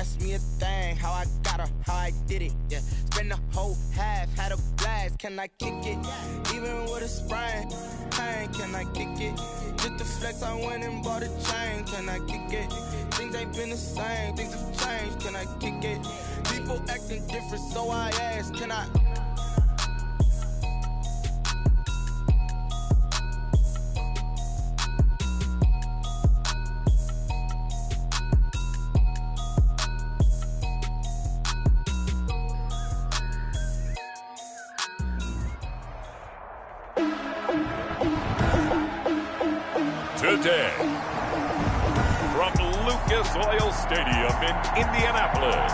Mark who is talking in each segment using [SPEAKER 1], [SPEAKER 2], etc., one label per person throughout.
[SPEAKER 1] ask me a thing, how I got her, how I did it, yeah. Spend the whole half, had a blast, can I kick it? Even with a sprain, pain, can I kick it? Just to flex, I went and bought a chain, can I kick it? Things ain't been the same, things have changed, can I kick it? People acting different, so I ask, can I?
[SPEAKER 2] Today, from Lucas Oil Stadium in Indianapolis,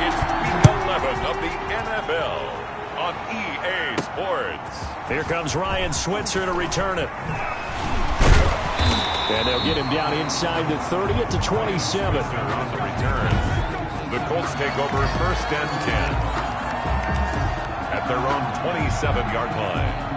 [SPEAKER 2] it's Week 11 of the NFL on EA Sports.
[SPEAKER 3] Here comes Ryan Switzer to return it. And they'll get him down inside the 30 at the 27.
[SPEAKER 2] On the return, the Colts take over 1st and 10 at their own 27-yard line.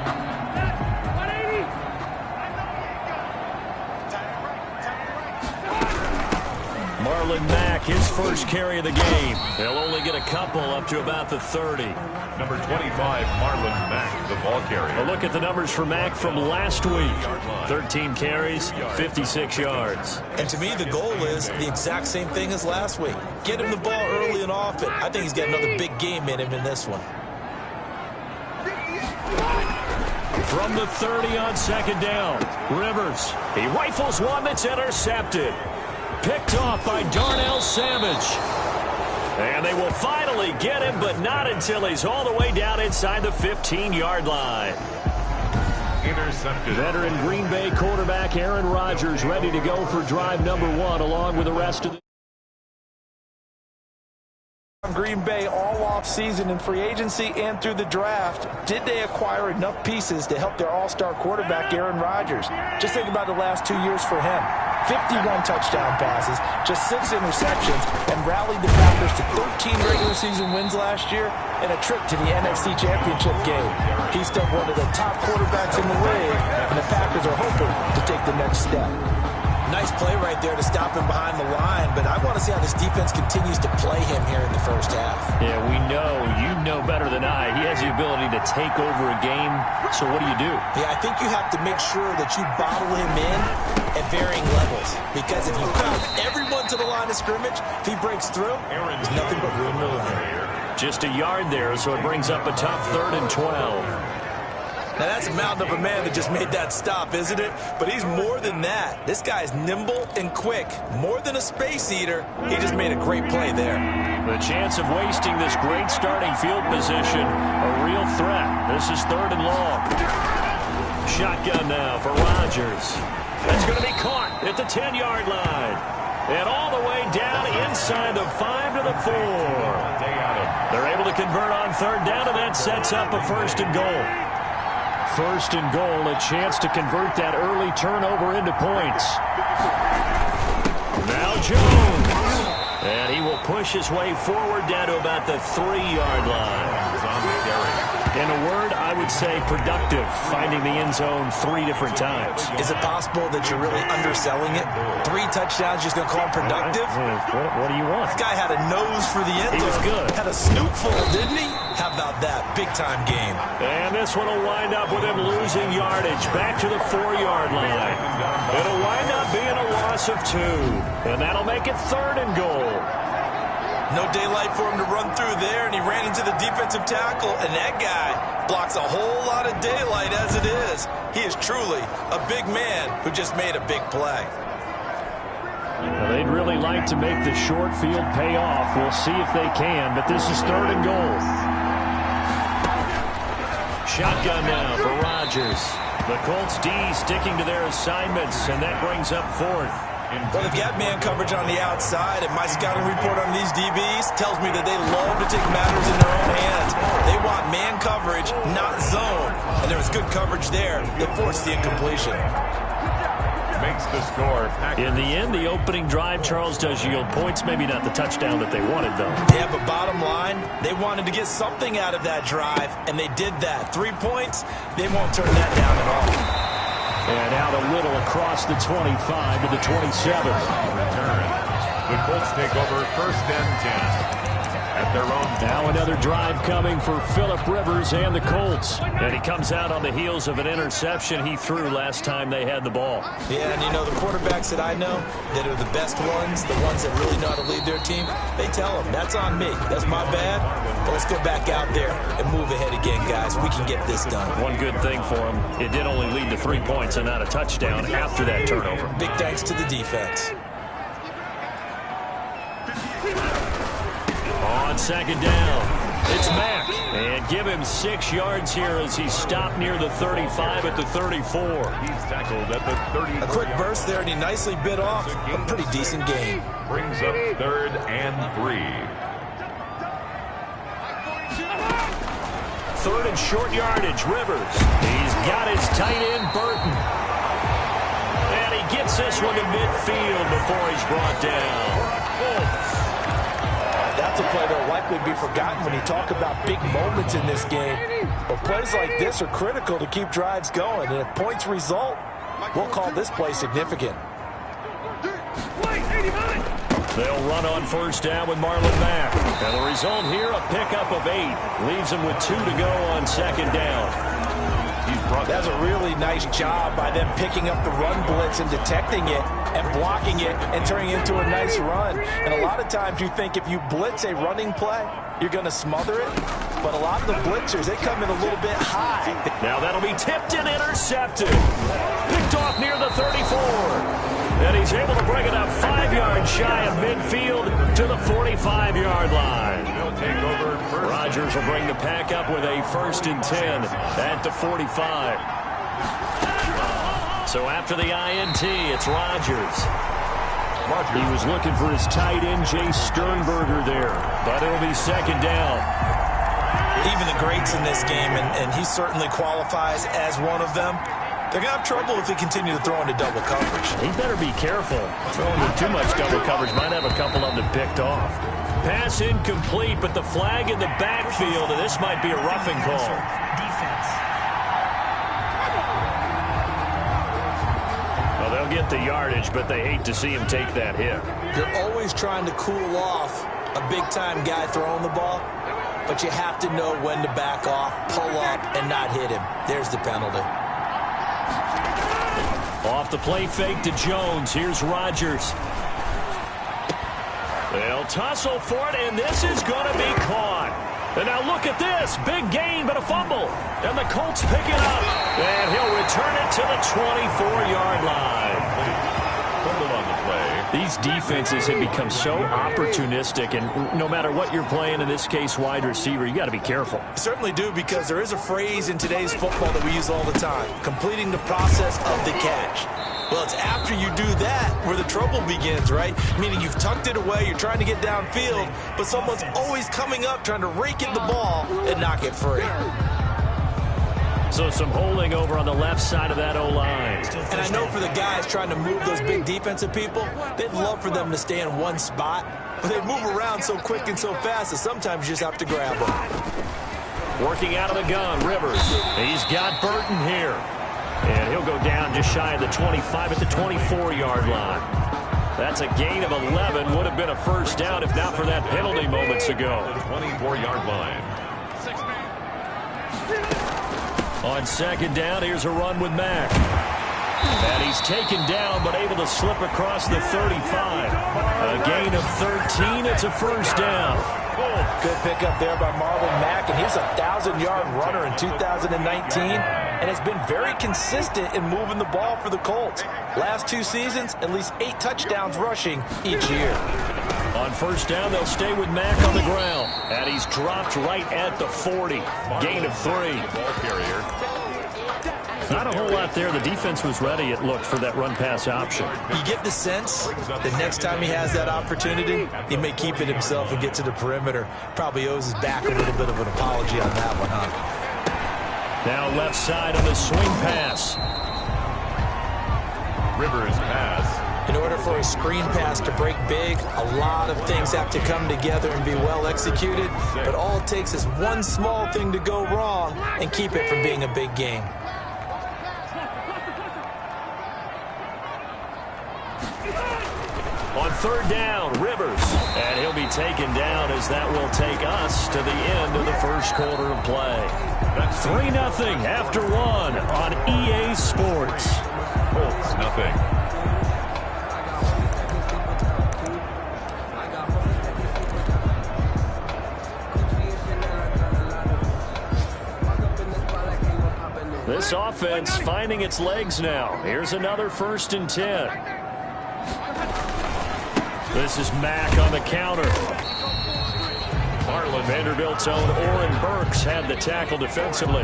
[SPEAKER 3] Marlon Mack, his first carry of the game. They'll only get a couple up to about the 30.
[SPEAKER 2] Number 25, Marlon Mack, the ball carrier.
[SPEAKER 3] A look at the numbers for Mack from last week. 13 carries, 56 yards.
[SPEAKER 4] And to me, the goal is the exact same thing as last week. Get him the ball early and often. I think he's got another big game in him in this one.
[SPEAKER 3] From the 30 on 2nd down, Rivers. He rifles one that's intercepted. Picked off by Darnell Savage. And they will finally get him, but not until he's all the way down inside the 15-yard line.
[SPEAKER 2] Intercepted.
[SPEAKER 3] Veteran Green Bay quarterback Aaron Rodgers ready to go for drive number 1 along with the rest of the
[SPEAKER 5] Green Bay all off-season in free agency and through the draft. Did they acquire enough pieces to help their all-star quarterback Aaron Rodgers? Just think about the last 2 years for him. 51 touchdown passes, just 6 interceptions, and rallied the Packers to 13 regular season wins last year and a trip to the NFC Championship game. He's still one of the top quarterbacks in the league, and the Packers are hoping to take the next step.
[SPEAKER 4] Nice play right there to stop him behind the line, but I want to see how this defense continues to play him here in the first half.
[SPEAKER 3] Yeah, we know. You know better than I. He has the ability to take over a game, so what do you do?
[SPEAKER 4] Yeah, I think you have to make sure that you bottle him in at varying levels, because if you crowd everyone to the line of scrimmage, if he breaks through, there's nothing but room to run.
[SPEAKER 3] Just a yard there, so it brings up a tough 3rd and 12.
[SPEAKER 4] Now, that's a mountain of a man that just made that stop, isn't it? But he's more than that. This guy's nimble and quick. More than a space eater, he just made a great play there.
[SPEAKER 3] The chance of wasting this great starting field position, a real threat. This is 3rd and long. Shotgun now for Rodgers. That's going to be caught at the 10-yard line. And all the way down inside the 5 to the 4. They're able to convert on 3rd down, and that sets up a 1st and goal. 1st and goal, a chance to convert that early turnover into points. Now Jones. And he will push his way forward down to about the 3-yard line. In a word, I would say productive, finding the end zone 3 different times.
[SPEAKER 4] Is it possible that you're really underselling it? 3 touchdowns, just going to call him productive?
[SPEAKER 3] What do you want?
[SPEAKER 4] This guy had a nose for the end zone.
[SPEAKER 3] He was good.
[SPEAKER 4] Had a snootful, didn't he? How about that? Big-time game.
[SPEAKER 3] And this one will wind up with him losing yardage back to the 4-yard line. It'll wind up being a loss of 2. And that'll make it 3rd and goal.
[SPEAKER 4] No daylight for him to run through there, and he ran into the defensive tackle, and that guy blocks a whole lot of daylight as it is. He is truly a big man who just made a big play.
[SPEAKER 3] Well, they'd really like to make the short field pay off. We'll see if they can, but this is 3rd and goal. Shotgun now for Rodgers. The Colts D sticking to their assignments, and that brings up 4th.
[SPEAKER 4] Well, they've got man coverage on the outside, and my scouting report on these DBs tells me that they love to take matters in their own hands. They want man coverage, not zone. And there was good coverage there that forced the incompletion.
[SPEAKER 2] Makes the score.
[SPEAKER 3] In the end, the opening drive, Charles, does yield points. Maybe not the touchdown that they wanted, though.
[SPEAKER 4] Yeah, but bottom line, they wanted to get something out of that drive, and they did that. 3 points, they won't turn that down at all.
[SPEAKER 3] And out a little across the 25 to the 27.
[SPEAKER 2] The Colts take over 1st and 10. At their own.
[SPEAKER 3] Now another drive coming for Phillip Rivers and the Colts. And he comes out on the heels of an interception he threw last time they had the ball.
[SPEAKER 4] Yeah, and you know, the quarterbacks that I know that are the best ones, the ones that really know how to lead their team, they tell them, that's on me. That's my bad. But let's go back out there and move ahead again, guys. We can get this done.
[SPEAKER 3] One good thing for him, it did only lead to 3 points and not a touchdown after that turnover.
[SPEAKER 4] Big thanks to the defense.
[SPEAKER 3] On 2nd down, it's Mack. And give him 6 yards here as he's stopped near the 35 at the 34.
[SPEAKER 2] He's tackled at the 30.
[SPEAKER 4] A quick burst there, and he nicely bit off a pretty decent gain.
[SPEAKER 2] Brings up 3rd and 3.
[SPEAKER 3] 3rd and short yardage, Rivers. He's got his tight end, Burton. And he gets this one to midfield before he's brought down.
[SPEAKER 5] That's a play that will likely be forgotten when you talk about big moments in this game. But plays like this are critical to keep drives going. And if points result, we'll call this play significant.
[SPEAKER 3] They'll run on 1st down with Marlon Mack. And the result here, a pickup of 8. Leaves them with 2 to go on 2nd down.
[SPEAKER 5] That's a really nice job by them picking up the run blitz and detecting it and blocking it and turning it into a nice run. And a lot of times you think if you blitz a running play, you're going to smother it. But a lot of the blitzers, they come in a little bit high.
[SPEAKER 3] Now that'll be tipped and intercepted. Picked off near the 34. And he's able to bring it up 5 yards shy of midfield to the 45-yard line.
[SPEAKER 2] Take over first.
[SPEAKER 3] Rodgers will bring the pack up with a 1st and 10 at the 45. So after the INT, it's Rodgers. He was looking for his tight end, Jay Sternberger there. But it'll be 2nd down.
[SPEAKER 4] Even the greats in this game, and he certainly qualifies as one of them, they're going to have trouble if they continue to throw into double coverage.
[SPEAKER 3] He better be careful. Throwing with too much double coverage might have a couple of them picked off. Pass incomplete, but the flag in the backfield, and this might be a roughing call. Well, they'll get the yardage, but they hate to see him take that hit.
[SPEAKER 4] You're always trying to cool off a big-time guy throwing the ball, but you have to know when to back off, pull up, and not hit him. There's the penalty.
[SPEAKER 3] Off the play fake to Jones. Here's Rodgers. They'll tussle for it, and this is going to be caught. And now look at this. Big gain, but a fumble. And the Colts pick it up. And he'll return it to the 24-yard line.
[SPEAKER 2] Fumble on the play.
[SPEAKER 3] These defenses have become so opportunistic, and no matter what you're playing, in this case, wide receiver, you got to be careful.
[SPEAKER 4] You certainly do, because there is a phrase in today's football that we use all the time, completing the process of the catch. Well, it's after you do that where the trouble begins, right? Meaning you've tucked it away, you're trying to get downfield, but someone's always coming up trying to rake in the ball and knock it free.
[SPEAKER 3] So some holding over on the left side of that O-line.
[SPEAKER 4] And I know for the guys trying to move those big defensive people, they'd love for them to stay in one spot, but they move around so quick and so fast that sometimes you just have to grab them.
[SPEAKER 3] Working out of the gun, Rivers. He's got Burton here. And he'll go down just shy of the 25 at the 24-yard line. That's a gain of 11. Would have been a 1st down if not for that penalty moments ago.
[SPEAKER 2] 24-yard line.
[SPEAKER 3] On 2nd down, here's a run with Mack. And he's taken down, but able to slip across the 35. A gain of 13. It's a 1st down.
[SPEAKER 5] Good pickup there by Marlon Mack, and he's a 1,000-yard runner in 2019, and has been very consistent in moving the ball for the Colts. Last 2 seasons, at least 8 touchdowns rushing each year.
[SPEAKER 3] On 1st down, they'll stay with Mack on the ground, and he's dropped right at the 40. Gain of 3.
[SPEAKER 2] Ball carrier.
[SPEAKER 3] Not a whole lot there. The defense was ready, it looked, for that run-pass option.
[SPEAKER 4] You get the sense that next time he has that opportunity, he may keep it himself and get to the perimeter. Probably owes his back a little bit of an apology on that one, huh?
[SPEAKER 3] Now left side on the swing pass.
[SPEAKER 2] Rivers pass.
[SPEAKER 4] In order for a screen pass to break big, a lot of things have to come together and be well executed. But all it takes is one small thing to go wrong and keep it from being a big game.
[SPEAKER 3] On third down, Rivers. And he'll be taken down as that will take us to the end of the first quarter of play. That's 3-0 after 1 on EA Sports.
[SPEAKER 2] Colts, nothing.
[SPEAKER 3] This offense finding its legs now. Here's another 1st and 10. This is Mack on the counter. Vanderbilt's own Oren Burks had the tackle defensively.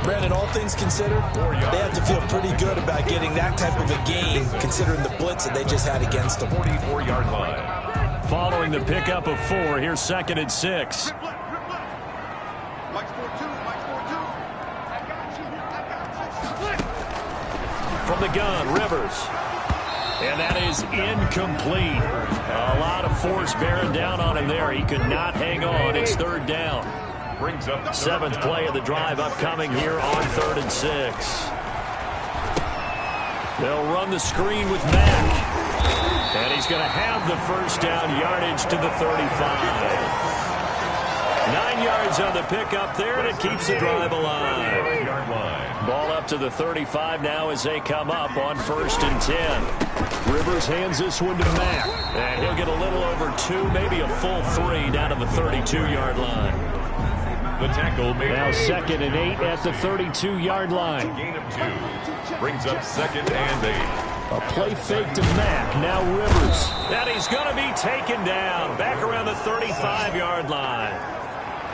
[SPEAKER 4] Brandon, all things considered, they have to feel pretty good about getting that type of a game, considering the blitz that they just had against them.
[SPEAKER 2] 44-yard line.
[SPEAKER 3] Following the pickup of 4, here's 2nd and 6. From the gun, Rivers. And that is incomplete. A lot of force bearing down on him there. He could not hang on. It's 3rd down.
[SPEAKER 2] Brings up
[SPEAKER 3] 7th play of the drive upcoming here on 3rd and 6. They'll run the screen with Mack. And he's going to have the 1st down yardage to the 35. 9 yards on the pickup there, and it keeps the drive alive. Ball up to the 35 now as they come up on 1st and 10. Rivers hands this one to Mack. And he'll get a little over 2, maybe a full 3 down to the 32-yard line.
[SPEAKER 2] The tackle made
[SPEAKER 3] now 2nd and 8 at the 32-yard line.
[SPEAKER 2] Gain of 2. Brings up 2nd and 8.
[SPEAKER 3] A play fake to Mack. Now Rivers. And he's going to be taken down. Back around the 35-yard line.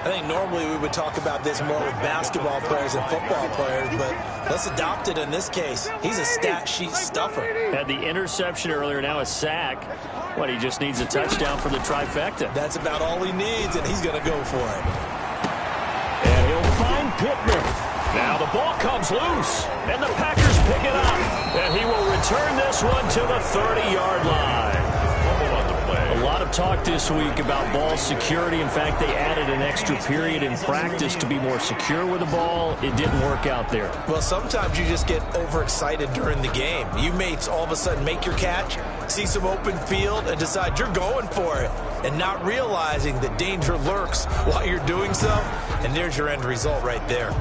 [SPEAKER 4] I think normally we would talk about this more with basketball players and football players, but let's adopt it in this case. He's a stat sheet stuffer.
[SPEAKER 3] Had the interception earlier, now a sack. What, he just needs a touchdown for the trifecta.
[SPEAKER 4] That's about all he needs, and he's going to go for it.
[SPEAKER 3] And he'll find Pittman. Now the ball comes loose, and the Packers pick it up. And he will return this one to the 30-yard line. A lot of talk this week about ball security. In fact, they added an extra period in practice to be more secure with the ball. It didn't work out there.
[SPEAKER 4] Well, sometimes you just get overexcited during the game. You may all of a sudden make your catch, see some open field, and decide you're going for it, and not realizing that danger lurks while you're doing so. And there's your end result right there.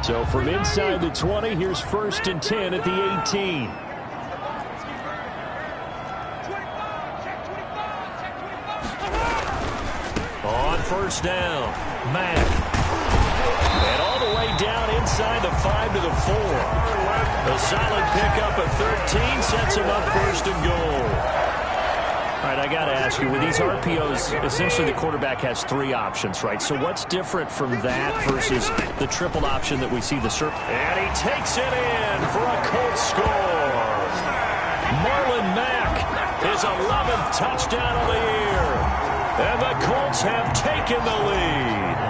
[SPEAKER 3] So from inside the 20, here's 1st and 10 at the 18. On 1st down, Mack. And all the way down inside the 5 to the 4. A solid pickup of 13 sets him up 1st and goal. All right, I got to ask you, with these RPOs, essentially the quarterback has 3 options, right? So what's different from that versus the triple option that we see the circle? And he takes it in for a Colts score. Marlon Mack, his 11th touchdown of the year. And the Colts have taken the lead.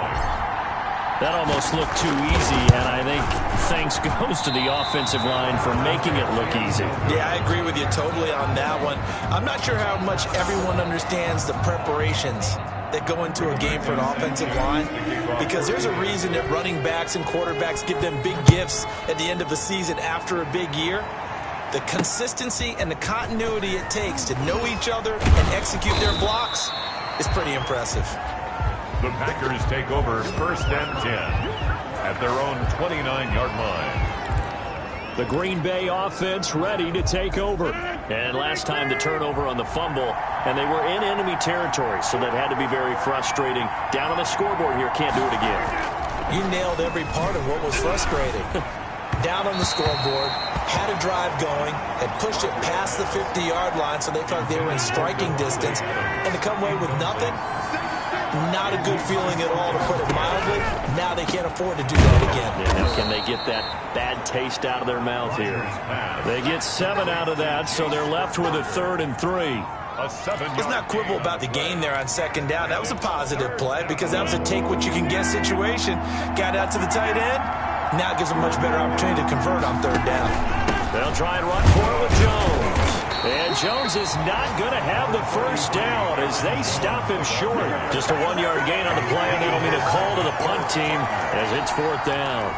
[SPEAKER 3] That almost looked too easy, and I think thanks goes to the offensive line for making it look easy.
[SPEAKER 4] Yeah, I agree with you totally on that one. I'm not sure how much everyone understands the preparations that go into a game for an offensive line, because there's a reason that running backs and quarterbacks give them big gifts at the end of the season after a big year. The consistency and the continuity it takes to know each other and execute their blocks is pretty impressive.
[SPEAKER 2] The Packers take over 1st and 10 at their own 29-yard line.
[SPEAKER 3] The Green Bay offense ready to take over. And last time the turnover on the fumble, and they were in enemy territory, so that had to be very frustrating. Down on the scoreboard here, can't do it again.
[SPEAKER 4] You nailed every part of what was frustrating. Down on the scoreboard, had a drive going, had pushed it past the 50-yard line, so they felt they were in striking distance, and to come away with nothing, not a good feeling at all, to put it mildly. Now they can't afford to do that again.
[SPEAKER 3] Yeah, now can they get that bad taste out of their mouth here? They get 7 out of that, so they're left with a 3rd and 3.
[SPEAKER 4] Let's not quibble about the gain there on 2nd down. That was a positive play because that was a take-what-you-can-get situation. Got out to the tight end. Now it gives a much better opportunity to convert on 3rd down.
[SPEAKER 3] They'll try and run for it with Jones. And Jones is not going to have the first down as they stop him short. Just a 1-yard gain on the play, and that'll mean a call to the punt team as it's 4th down.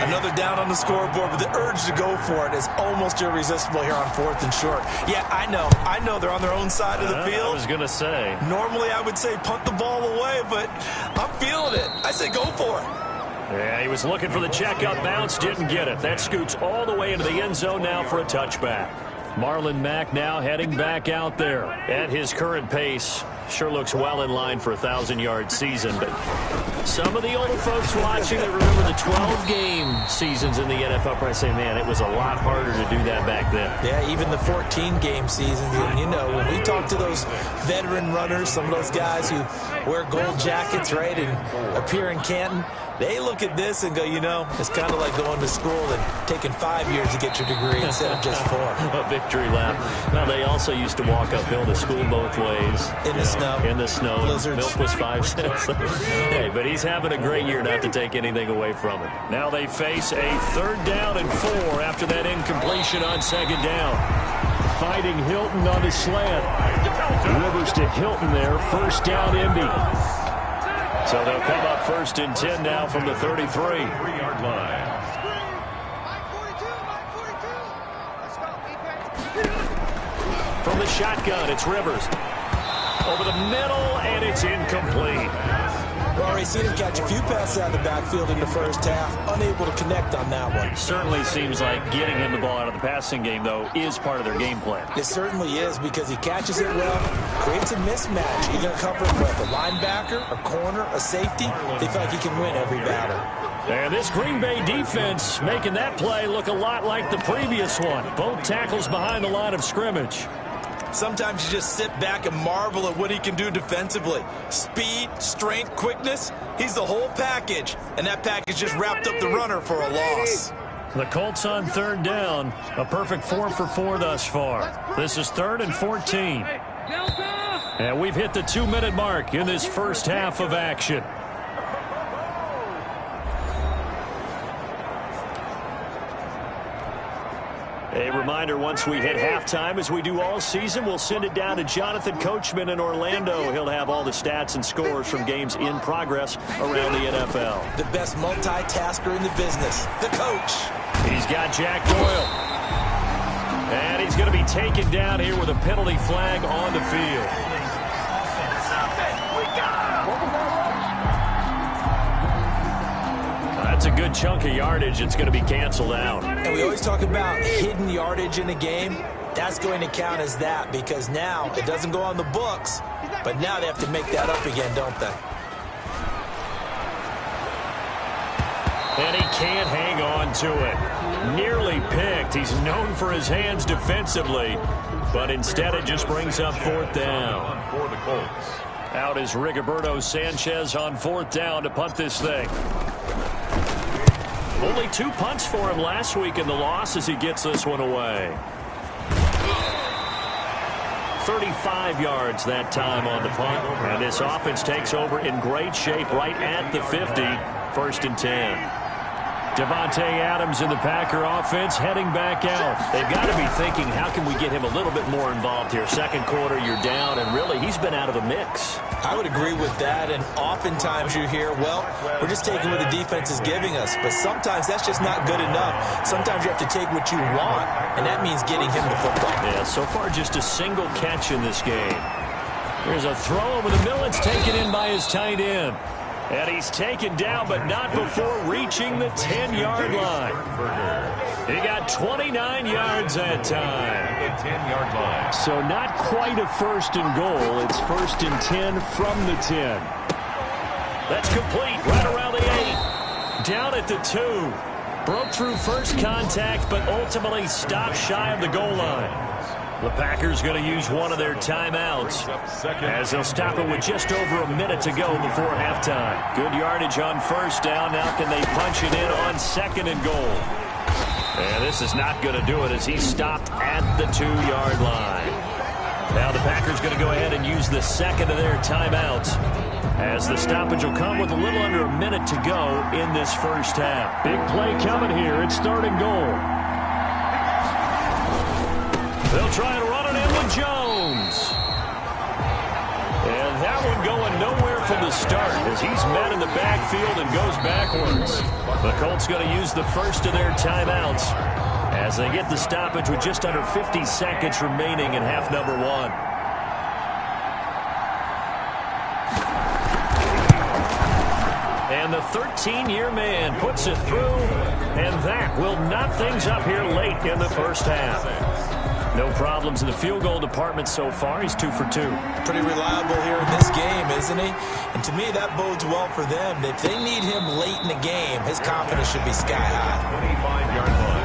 [SPEAKER 4] Another down on the scoreboard, but the urge to go for it is almost irresistible here on 4th and short. Yeah, I know they're on their own side of the field.
[SPEAKER 3] I was going to say.
[SPEAKER 4] Normally I would say punt the ball away, but I'm feeling it. I say go for it.
[SPEAKER 3] Yeah, he was looking for the checkup bounce, didn't get it. That scoots all the way into the end zone now for a touchback. Marlon Mack now heading back out there at his current pace. Sure looks well in line for a 1,000-yard season. But some of the older folks watching that remember the 12-game seasons in the NFL probably say, man, it was a lot harder to do that back then.
[SPEAKER 4] Yeah, even the 14-game seasons. And, you know, when we talk to those veteran runners, some of those guys who wear gold jackets, right, and appear in Canton, they look at this and go, you know, it's kind of like going to school and taking 5 years to get your degree instead of just 4.
[SPEAKER 3] A victory lap. Now, they also used to walk uphill to school both ways.
[SPEAKER 4] In the snow.
[SPEAKER 3] In the snow.
[SPEAKER 4] Blizzards.
[SPEAKER 3] Milk was 5 cents. Hey, but he's having a great year, not to take anything away from it. Now they face a 3rd down and 4 after that incompletion on 2nd down. Fighting Hilton on his slant. Rivers to Hilton there. 1st down, Indy. So they'll come up 1st and 10 now from the 33.
[SPEAKER 2] 3-yard line.
[SPEAKER 3] From the shotgun, it's Rivers. Over the middle, and it's incomplete.
[SPEAKER 4] We've already seen him catch a few passes out of the backfield in the first half. Unable to connect on that one.
[SPEAKER 3] Certainly seems like getting him the ball out of the passing game, though, is part of their game plan.
[SPEAKER 4] It certainly is because he catches it well, creates a mismatch. You're going to cover him with a linebacker, a corner, a safety. They feel like he can win every battle.
[SPEAKER 3] And this Green Bay defense making that play look a lot like the previous one. Both tackles behind the line of scrimmage.
[SPEAKER 4] Sometimes you just sit back and marvel at what he can do defensively. Speed, strength, quickness, he's the whole package. And that package just wrapped up the runner for a loss.
[SPEAKER 3] The Colts on 3rd down. A perfect 4 for 4 thus far. This is 3rd and 14. And we've hit the 2-minute mark in this first half of action. A reminder, once we hit halftime, as we do all season, we'll send it down to Jonathan Coachman in Orlando. He'll have all the stats and scores from games in progress around the NFL.
[SPEAKER 4] The best multitasker in the business, the coach.
[SPEAKER 3] He's got Jack Doyle. And he's going to be taken down here with a penalty flag on the field. That's a good chunk of yardage. It's going to be canceled out.
[SPEAKER 4] And we always talk about hidden yardage in a game. That's going to count as that because now it doesn't go on the books, but now they have to make that up again, don't they?
[SPEAKER 3] And he can't hang on to it. Nearly picked. He's known for his hands defensively, but instead it just brings up 4th down.
[SPEAKER 2] For the Colts.
[SPEAKER 3] Out is Rigoberto Sanchez on 4th down to punt this thing. Only 2 punts for him last week in the loss as he gets this one away. 35 yards that time on the punt. And this offense takes over in great shape right at the 50. 1st and 10. Devontae Adams in the Packer offense heading back out. They've got to be thinking, how can we get him a little bit more involved here? 2nd quarter, you're down, and really, he's been out of the mix.
[SPEAKER 4] I would agree with that, and oftentimes you hear, well, we're just taking what the defense is giving us, but sometimes that's just not good enough. Sometimes you have to take what you want, and that means getting him the football.
[SPEAKER 3] Yeah, so far just a single catch in this game. There's a throw over the middle. It's taken in by his tight end. And he's taken down, but not before reaching the 10-yard line. He got 29 yards that time.
[SPEAKER 2] The 10-yard line.
[SPEAKER 3] So not quite a 1st and goal. It's 1st and 10 from the 10. That's complete right around the 8. Down at the 2. Broke through first contact, but ultimately stopped shy of the goal line. The Packers going to use one of their timeouts as they'll stop it with just over a minute to go before halftime. Good yardage on 1st down. Now can they punch it in on 2nd and goal? And this is not going to do it as he's stopped at the 2-yard line. Now the Packers going to go ahead and use the 2nd of their timeouts as the stoppage will come with a little under a minute to go in this first half. Big play coming here. It's 3rd and goal. They'll try and Jones. And that one going nowhere from the start as he's met in the backfield and goes backwards. The Colts going to use the first of their timeouts as they get the stoppage with just under 50 seconds remaining in half number one. And the 13-year man puts it through, and that will knot things up here late in the first half. No problems in the field goal department so far. He's 2 for 2.
[SPEAKER 4] Pretty reliable here in this game, isn't he? And to me, that bodes well for them. If they need him late in the game, his confidence should be sky high.
[SPEAKER 2] 25-yard line.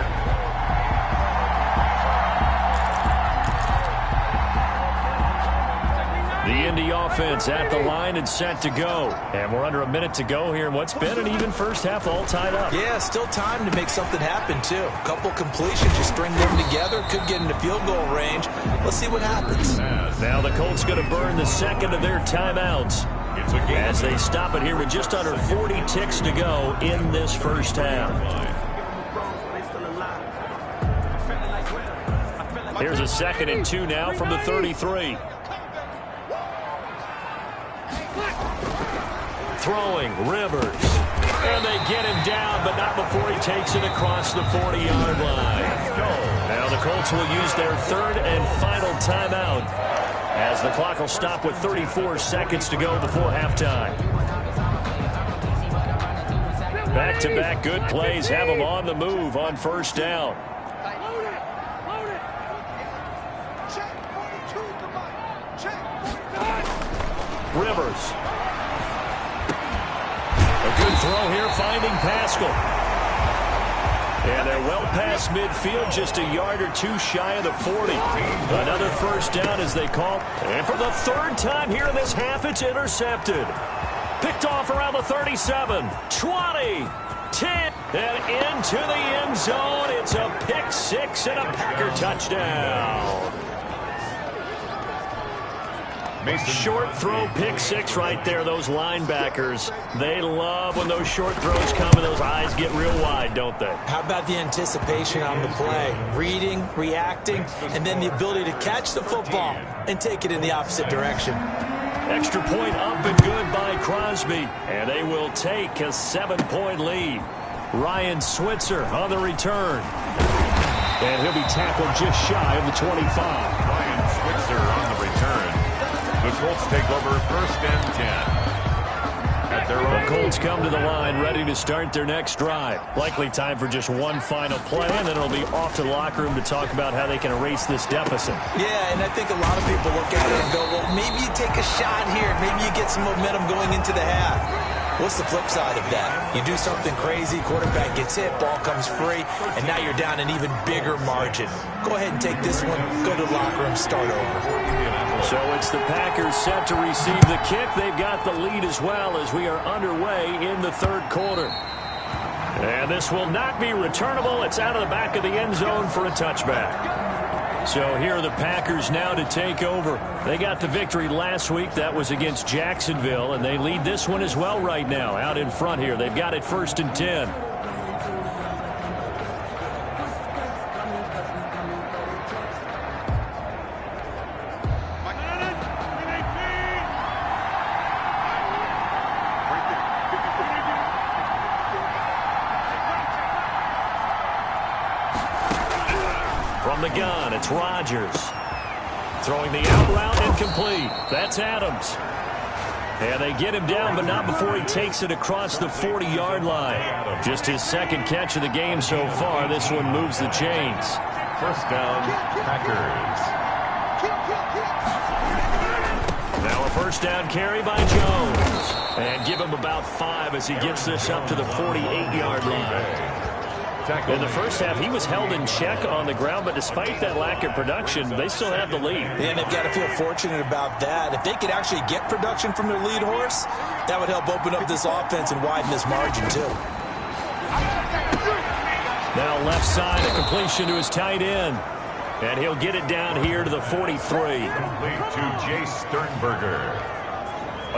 [SPEAKER 3] The Indy offense at the line and set to go. And we're under a minute to go here in what's been an even first half, all tied up.
[SPEAKER 4] Yeah, still time to make something happen, too. A couple completions, you string them together, could get into field goal range. Let's see what happens.
[SPEAKER 3] Now the Colts going to burn the second of their timeouts as they stop it here with just under 40 ticks to go in this first half. Here's a 2nd and 2 now from the 33. Throwing, Rivers. And they get him down, but not before he takes it across the 40-yard line. Now the Colts will use their third and final timeout as the clock will stop with 34 seconds to go before halftime. Back-to-back good plays have them on the move on first down. Rivers. A good throw here, finding Pascal. And they're well past midfield, just a yard or two shy of the 40. Another first down as they call. And for the third time here in this half, it's intercepted. Picked off around the 37, 20, 10, and into the end zone. It's a pick six and a Packer touchdown. Short throw, pick six right there. Those linebackers, they love when those short throws come and those eyes get real wide, don't they?
[SPEAKER 4] How about the anticipation on the play? Reading, reacting, and then the ability to catch the football and take it in the opposite direction.
[SPEAKER 3] Extra point up and good by Crosby. And they will take a 7-point lead. Ryan Switzer on the return. And he'll be tackled just shy of the 25.
[SPEAKER 2] Ryan Switzer on the return. The Colts take over 1st and 10. At their own.
[SPEAKER 3] The Colts come to the line ready to start their next drive. Likely time for just one final play, and then it'll be off to the locker room to talk about how they can erase this deficit.
[SPEAKER 4] Yeah, and I think a lot of people look at it and go, well, maybe you take a shot here. Maybe you get some momentum going into the half. What's the flip side of that? You do something crazy, quarterback gets hit, ball comes free, and now you're down an even bigger margin. Go ahead and take this one, go to the locker room, start over.
[SPEAKER 3] So it's the Packers set to receive the kick. They've got the lead as well as we are underway in the third quarter. And this will not be returnable. It's out of the back of the end zone for a touchback. So here are the Packers now to take over. They got the victory last week. That was against Jacksonville, and they lead this one as well right now out in front here. They've got it 1st and 10. From the gun, it's Rodgers. Throwing the out route incomplete. That's Adams. And they get him down, but not before he takes it across the 40-yard line. Just his second catch of the game so far. This one moves the chains.
[SPEAKER 2] 1st down, Packers.
[SPEAKER 3] Now a 1st down carry by Jones. And give him about 5 as he gets this up to the 48-yard line. In the first half, he was held in check on the ground, but despite that lack of production, they still have the lead.
[SPEAKER 4] And they've got to feel fortunate about that. If they could actually get production from their lead horse, that would help open up this offense and widen this margin, too.
[SPEAKER 3] Now left side, a completion to his tight end. And he'll get it down here to the 43.
[SPEAKER 2] Complete to Jay Sternberger.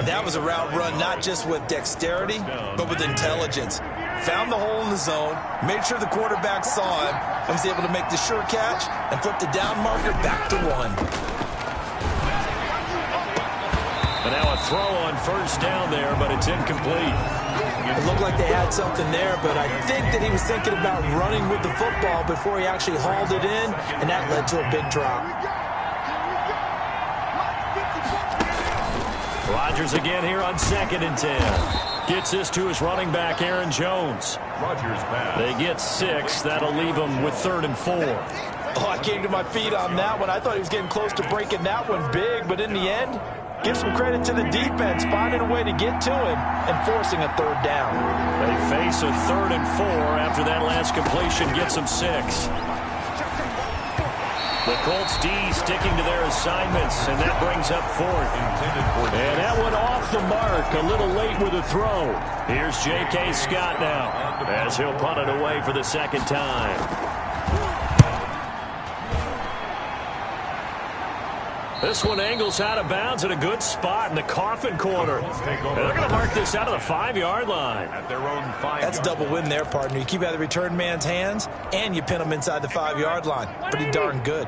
[SPEAKER 4] That was a route run not just with dexterity, but with intelligence. Found the hole in the zone, made sure the quarterback saw him, and was able to make the sure catch and flip the down marker back to 1.
[SPEAKER 3] A throw on first down there, but it's incomplete.
[SPEAKER 5] It looked like they had something there, but I think that he was thinking about running with the football before he actually hauled it in, and that led to a big drop.
[SPEAKER 3] Rodgers again here on 2nd and 10. Gets this to his running back, Aaron Jones.
[SPEAKER 2] Rodgers pass.
[SPEAKER 3] They get 6. That'll leave them with 3rd and 4.
[SPEAKER 5] Oh, I came to my feet on that one. I thought he was getting close to breaking that one big, but in the end, give some credit to the defense, finding a way to get to him and forcing a 3rd down.
[SPEAKER 3] They face a 3rd and 4 after that last completion gets them 6. The Colts D sticking to their assignments, and that brings up 4th. And that one off the mark, a little late with a throw. Here's J.K. Scott now, as he'll punt it away for the 2nd time. This one angles out of bounds at a good spot in the coffin corner. They're going to mark this out of the 5-yard line.
[SPEAKER 2] At their own 5-yard.
[SPEAKER 5] That's a double win there, partner. You keep out of the return man's hands, and you pin him inside the 5-yard line. Pretty darn good.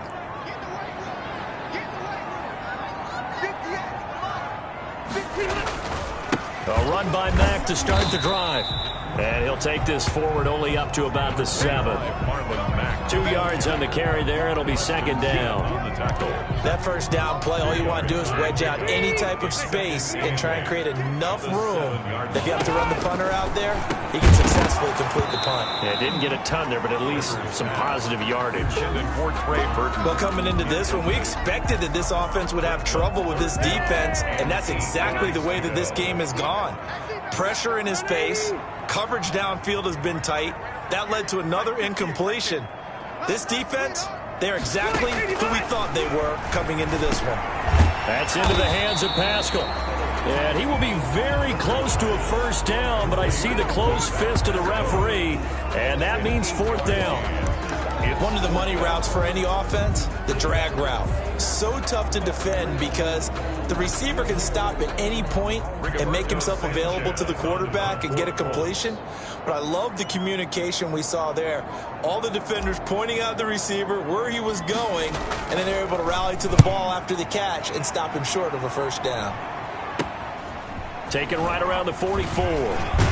[SPEAKER 3] A run by Mack to start the drive. And he'll take this forward only up to about the 7. 2 yards on the carry there. It'll be 2nd down.
[SPEAKER 5] That first down play, all you want to do is wedge out any type of space and try and create enough room that if you have to run the punter out there, he can successfully complete the punt.
[SPEAKER 3] Yeah, didn't get a ton there, but at least some positive yardage.
[SPEAKER 5] Well, coming into this one, we expected that this offense would have trouble with this defense, and that's exactly the way that this game has gone. Pressure in his face. Coverage downfield has been tight. That led to another incompletion. This defense, they're exactly who we thought they were coming into this one.
[SPEAKER 3] That's into the hands of Pascal. And he will be very close to a 1st down, but I see the closed fist of the referee, and that means 4th down.
[SPEAKER 5] One of the money routes for any offense, the drag route. So tough to defend because the receiver can stop at any point and make himself available to the quarterback and get a completion. But I love the communication we saw there. All the defenders pointing out the receiver, where he was going, and then they're able to rally to the ball after the catch and stop him short of a 1st down.
[SPEAKER 3] Taken right around the 44.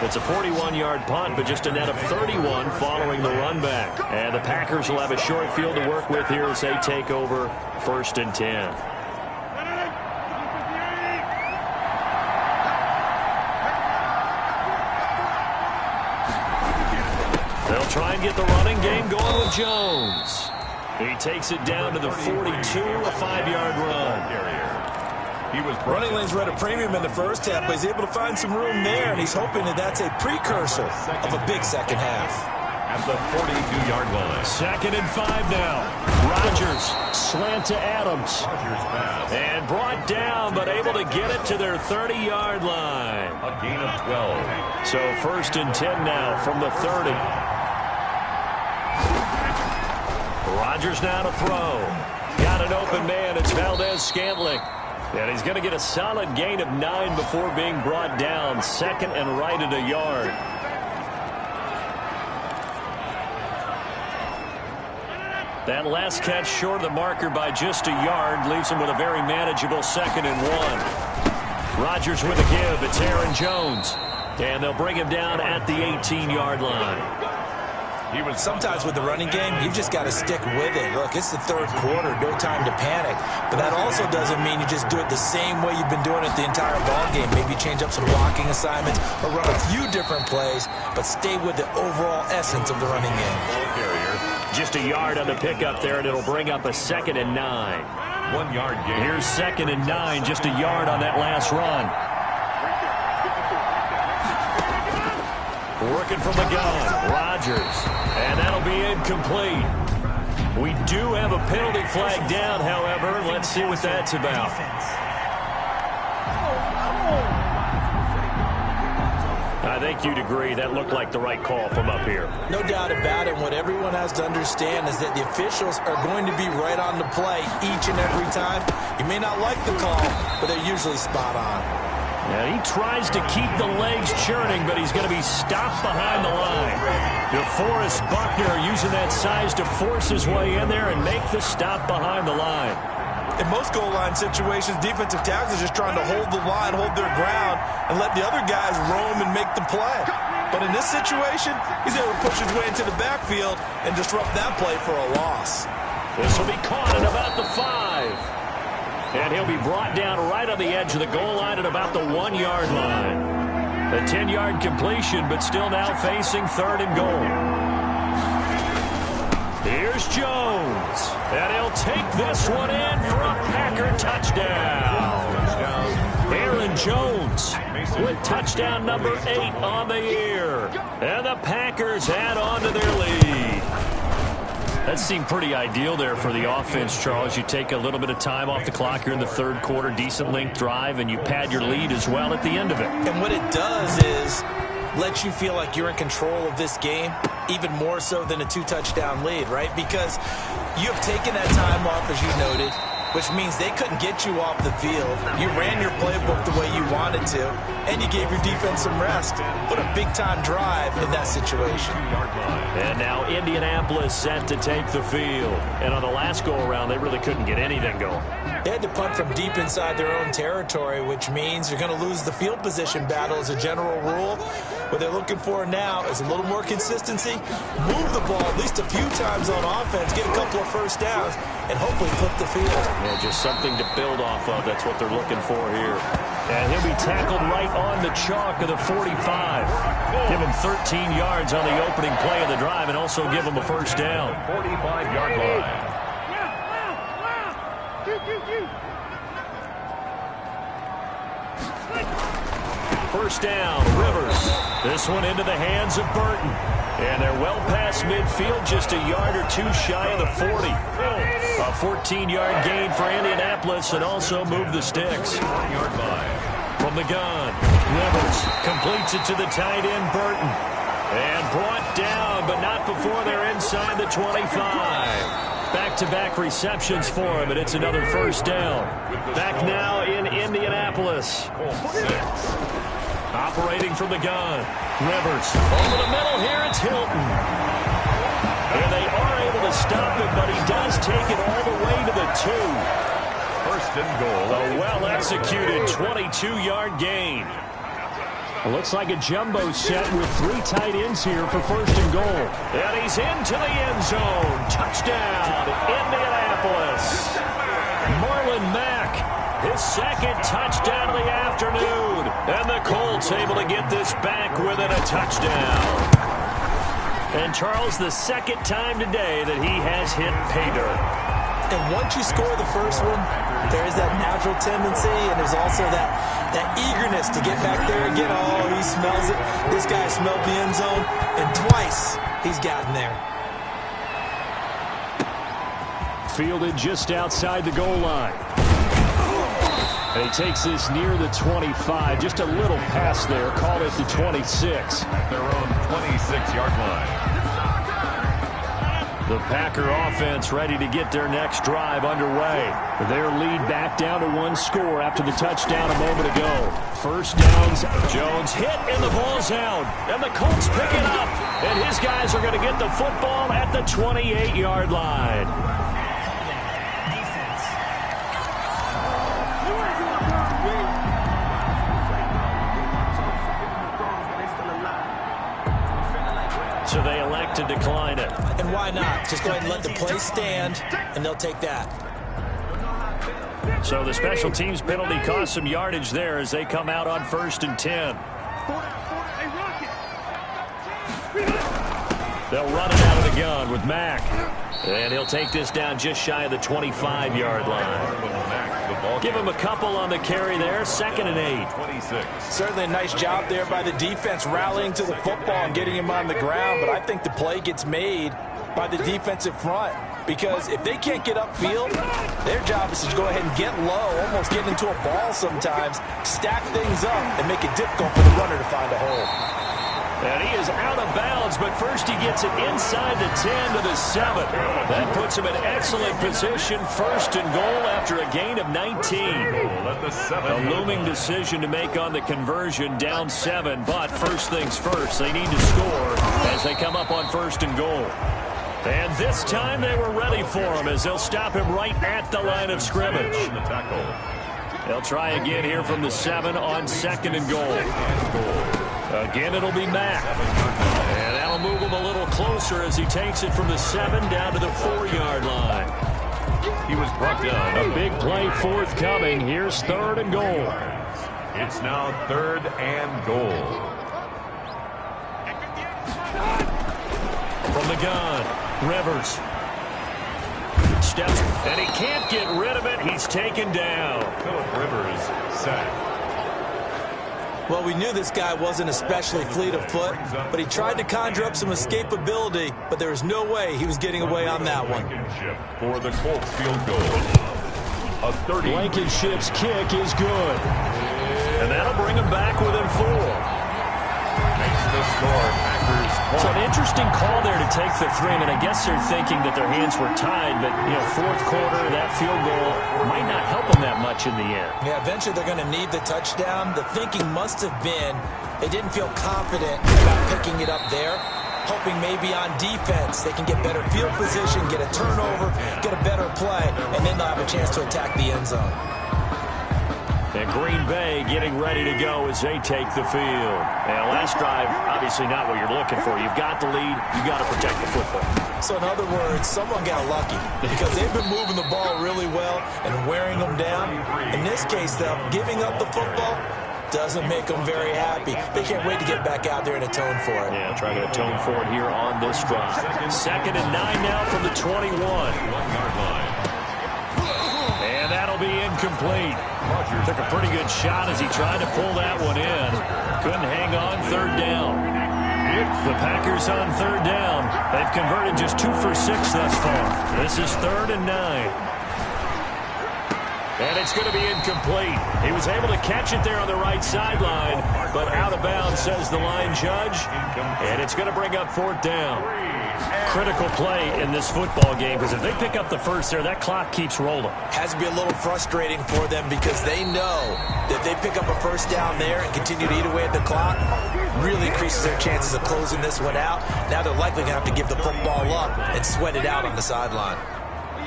[SPEAKER 3] It's a 41-yard punt, but just a net of 31 following the run back. And the Packers will have a short field to work with here as they take over 1st and 10. They'll try and get the running game going with Jones. He takes it down to the 42, a 5-yard run.
[SPEAKER 5] Running lanes were at a premium in the first half, but he's able to find some room there, and he's hoping that that's a precursor of a big second half.
[SPEAKER 2] At the 42-yard line.
[SPEAKER 3] 2nd and 5 now. Rodgers slant to Adams. And brought down, but able to get it to their 30-yard line.
[SPEAKER 2] A gain of 12.
[SPEAKER 3] So 1st and 10 now from the 30. Rodgers now to throw. Got an open man. It's Valdez-Scantling. And he's going to get a solid gain of 9 before being brought down. 2nd and right at a yard. That last catch short of the marker by just a yard leaves him with a very manageable 2nd and 1. Rodgers with a give. It's Aaron Jones. And they'll bring him down at the 18-yard line.
[SPEAKER 5] Sometimes with the running game, you've just got to stick with it. Look, it's the 3rd quarter, no time to panic. But that also doesn't mean you just do it the same way you've been doing it the entire ball game. Maybe change up some blocking assignments or run a few different plays, but stay with the overall essence of the running game.
[SPEAKER 3] Just a yard on the pickup there, and it'll bring up a 2nd and 9.
[SPEAKER 2] 1 yard gain.
[SPEAKER 3] Here's 2nd and 9, just a yard on that last run. Working from the gun, Rodgers, and that'll be incomplete. We do have a penalty flag down, however. Let's see what that's about. I think you'd agree that looked like the right call from up here.
[SPEAKER 5] No doubt about it. What everyone has to understand is that the officials are going to be right on the play each and every time. You may not like the call, but they're usually spot on.
[SPEAKER 3] And he tries to keep the legs churning, but he's going to be stopped behind the line. DeForest Buckner using that size to force his way in there and make the stop behind the line.
[SPEAKER 4] In most goal line situations, defensive tackles are just trying to hold the line, hold their ground, and let the other guys roam and make the play. But in this situation, he's able to push his way into the backfield and disrupt that play for a loss.
[SPEAKER 3] This will be caught at about the 5. And he'll be brought down right on the edge of the goal line at about the 1-yard line. A 10-yard completion, but still now facing 3rd and goal. Here's Jones. And he'll take this one in for a Packer touchdown. Aaron Jones with touchdown number 8 on the year. And the Packers add on to their lead. That seemed pretty ideal there for the offense, Charles. You take a little bit of time off the clock here in the 3rd quarter, decent length drive, and you pad your lead as well at the end of it.
[SPEAKER 5] And what it does is let you feel like you're in control of this game, even more so than a 2-touchdown lead, right? Because you have taken that time off, as you noted, which means they couldn't get you off the field. You ran your playbook the way you wanted to, and you gave your defense some rest. What a big-time drive in that situation.
[SPEAKER 3] And now Indianapolis set to take the field. And on the last go-around, they really couldn't get anything going.
[SPEAKER 5] They had to punt from deep inside their own territory, which means you're going to lose the field position battle as a general rule. What they're looking for now is a little more consistency, move the ball at least a few times on offense, get a couple of first downs, and hopefully flip the field.
[SPEAKER 3] Yeah, just something to build off of. That's what they're looking for here. And he'll be tackled right on the chalk of the 45. Give him 13 yards on the opening play of the drive and also give him a first down.
[SPEAKER 2] 45-yard line.
[SPEAKER 3] First down, Rivers. This one into the hands of Burton. And they're well past midfield, just a yard or two shy of the 40. A 14-yard gain for Indianapolis and also move the sticks.
[SPEAKER 2] 1-yard line.
[SPEAKER 3] From the gun, Rivers completes it to the tight end, Burton. And brought down, but not before they're inside the 25. Back-to-back receptions for him, and it's another first down. Back now in Indianapolis. Operating from the gun. Rivers over the middle here. It's Hilton. And they are able to stop him, but he does take it all the way to the 2.
[SPEAKER 2] First and goal.
[SPEAKER 3] A well-executed 22-yard gain. It looks like a jumbo set with 3 tight ends here for first and goal. And he's into the end zone. Touchdown, Indianapolis. Marlon Mack, his 2nd touchdown of the afternoon. And the Colts able to get this back within a touchdown. And Charles, the 2nd time today that he has hit pay dirt.
[SPEAKER 5] And once you score the first one, there is that natural tendency, and there's also that eagerness to get back there again. Oh, he smells it. This guy smelled the end zone, and twice he's gotten there.
[SPEAKER 3] Fielded just outside the goal line. And he takes this near the 25. Just a little pass there. Call it the 26.
[SPEAKER 2] Their own 26-yard line.
[SPEAKER 3] The Packer offense ready to get their next drive underway. Their lead back down to 1 score after the touchdown a moment ago. First downs. Jones hit and the ball's out. And the Colts pick it up. And his guys are going to get the football at the 28-yard line. So they elect to decline it.
[SPEAKER 5] And why not? Just go ahead and let the play stand, and they'll take that.
[SPEAKER 3] So the special teams penalty cost some yardage there as they come out on 1st and 10. They'll run it out of the gun with Mack. And he'll take this down just shy of the 25-yard line. Give him a couple on the carry there. 2nd and 8.
[SPEAKER 5] Certainly a nice job there by the defense rallying to the football and getting him on the ground. But I think the play gets made by the defensive front. Because if they can't get upfield, their job is to go ahead and get low, almost get into a ball sometimes, stack things up, and make it difficult for the runner to find a hole.
[SPEAKER 3] And he is out of bounds, but first he gets it inside the 10 to the 7. That puts him in excellent position, 1st and goal after a gain of 19. A looming decision to make on the conversion, down 7. But first things first, they need to score as they come up on 1st and goal. And this time they were ready for him as they'll stop him right at the line of scrimmage. They'll try again here from the 7 on 2nd and goal. Again, it'll be Mack. And that'll move him a little closer as he takes it from the 7 down to the 4-yard line.
[SPEAKER 2] He was brought down.
[SPEAKER 3] A big play forthcoming. Here's 3rd and goal.
[SPEAKER 2] It's now 3rd and goal.
[SPEAKER 3] From the gun, Rivers. Steps, and he can't get rid of it. He's taken down.
[SPEAKER 2] Phillip Rivers sacked.
[SPEAKER 4] Well, we knew this guy wasn't especially fleet of foot, but he tried to conjure up some escapability, but there was no way he was getting away on that one.
[SPEAKER 2] For the Colts field goal. A 30.
[SPEAKER 3] Blankenship's kick is good. And that'll bring him back within 4.
[SPEAKER 2] Makes the score. Packers 20.
[SPEAKER 3] So an interesting call there to take the 3. I mean, I guess they're thinking that their hands were tied, but, you know, 4th quarter, that field goal might not help them that much in the end.
[SPEAKER 4] Yeah, eventually they're going to need the touchdown. The thinking must have been they didn't feel confident about picking it up there, hoping maybe on defense they can get better field position, get a turnover, get a better play, and then they'll have a chance to attack the end zone.
[SPEAKER 3] And Green Bay getting ready to go as they take the field. And last drive, obviously not what you're looking for. You've got the lead. You've got to protect the football.
[SPEAKER 4] So in other words, someone got lucky because they've been moving the ball really well and wearing them down. In this case, though, giving up the football doesn't make them very happy. They can't wait to get back out there and atone for it.
[SPEAKER 3] Yeah, trying to atone for it here on this drive. 2nd and 9 now from the 21. And that'll be incomplete. Took a pretty good shot as he tried to pull that one in. Couldn't hang on. 3rd down. The Packers on 3rd down. They've converted just 2 for 6 thus far. This is 3rd and 9. And it's going to be incomplete. He was able to catch it there on the right sideline, but out of bounds, says the line judge. And it's going to bring up 4th down. Critical play in this football game, because if they pick up the first there, that clock keeps rolling.
[SPEAKER 4] Has to be a little frustrating for them because they know that if they pick up a first down there and continue to eat away at the clock, really increases their chances of closing this one out. Now they're likely going to have to give the football up and sweat it out on the sideline.